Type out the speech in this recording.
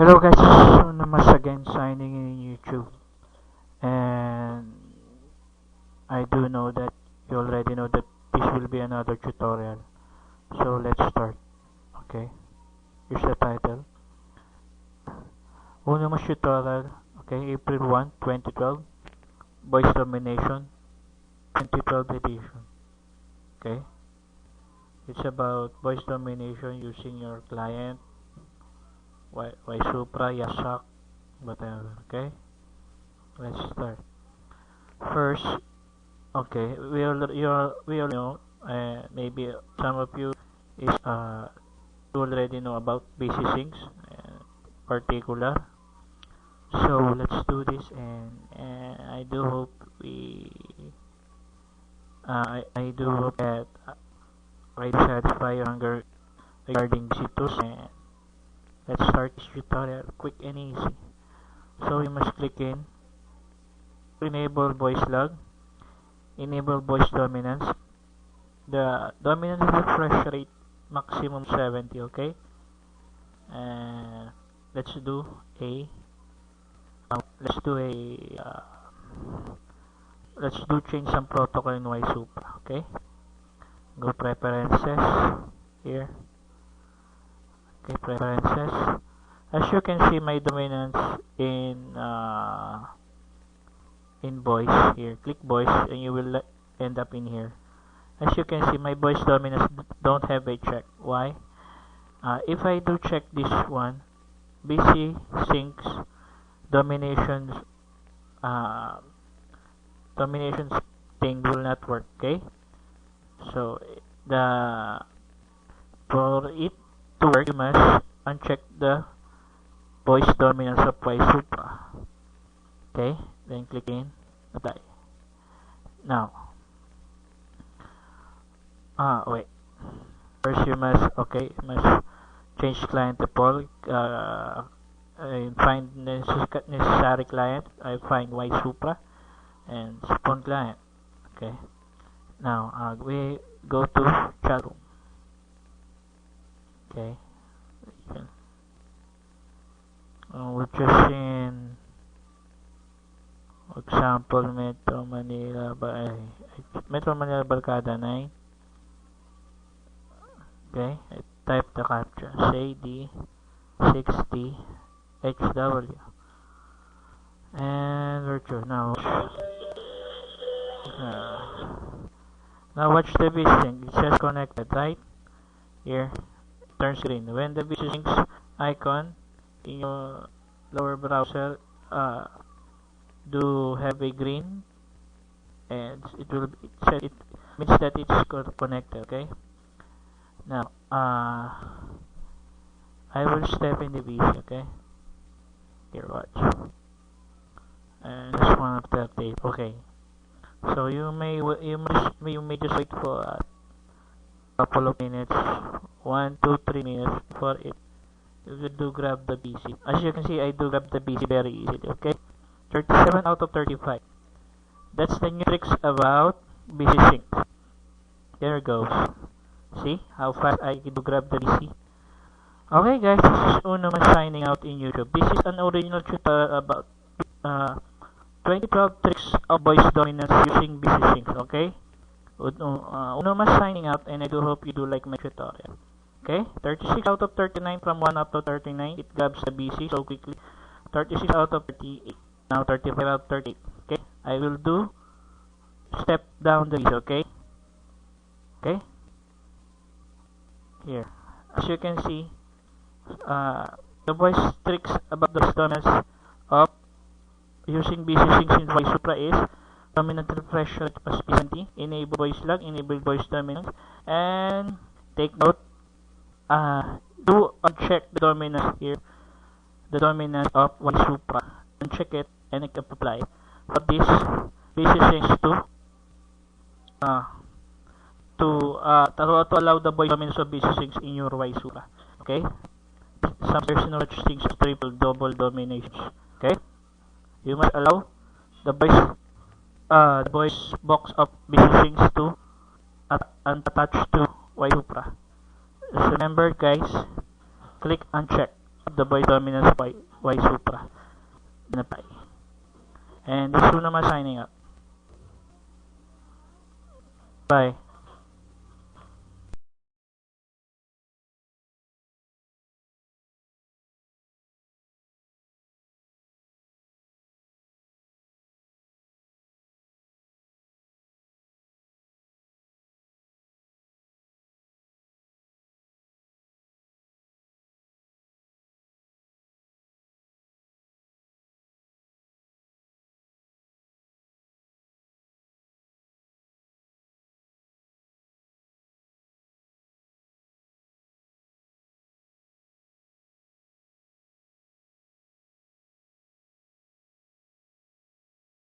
Hello guys, Unamas again signing in YouTube, and I do know that you already know that this will be another tutorial, so let's start. Okay, here's the title, Unamas tutorial. Okay, April 1, 2012, Voice Domination 2012 edition. Okay, it's about voice domination using your client, Supra, Yasak, whatever. Okay, let's start. First, okay, we all know, maybe some of you is you already know about BC Sinks, particular. So let's do this, and I do hope I do hope that I satisfy your hunger regarding BC tools, and let's start this tutorial quick and easy. So you must click in enable voice log, enable voice dominance. The dominance refresh rate maximum 70. Okay, and let's do a let's do a let's do change some protocol in YSupra. Okay, go preferences here. Okay, preferences. As you can see, my dominance in voice here. Click voice and you will end up in here. As you can see, my voice dominance don't have a check. Why? If I do check this one, BC Sinks dominations dominations thing will not work. Okay, so for it to work, you must uncheck the voice dominance of YSupra. Okay, then click in apply. Now, wait. First, you must change client default. I find necessary client. I find YSupra and spawn client. Okay. Now, we go to chat room. Okay. We're just in example Metro Manila Barkada 9. Okay, I type the captcha, say D60 HW, and virtual. Now watch the VSync. It says connected, right? Here, turns green. When the VSync icon in your lower browser do have a green, and it means that it's connected. Okay. Now, I will step in the VC. Okay. Here, watch. And this one of the update. Okay. So you may just wait for a couple of minutes, 1, 2, 3 minutes for it. You do grab the BC. As you can see, I do grab the BC very easily. Okay. 37 out of 35. That's the new tricks about BC Sinks. There it goes. See how fast I do grab the BC. Okay guys, this is Unamas signing out in YouTube. This is an original tutorial about 2012 tricks of voice dominance using BC Sinks. Okay, Unamas signing out, and I do hope you do like my tutorial. Okay, 36 out of 39 from 1 up to 39. It grabs the BC so quickly. 36 out of 38. Now 35 out of 38. Okay, I will do step down the BC. Okay. Okay. Here, as you can see, the voice tricks about the dominance of using BC Sinks in YSupra is dominant refresh rate must be 70, enable voice log, enable voice dominance, and take note, do uncheck the dominance here, the dominance of YSupra, uncheck it and it can apply. For this, BC Sinks to allow the voice dominance of BC Sinks in your YSupra. Okay, some version of things triple double dominations. Okay, you must allow the voice box of BC Sinks to attach to YSupra. Just remember guys, click uncheck. the boy dominance Y Supra. And this is Unama signing up. Bye.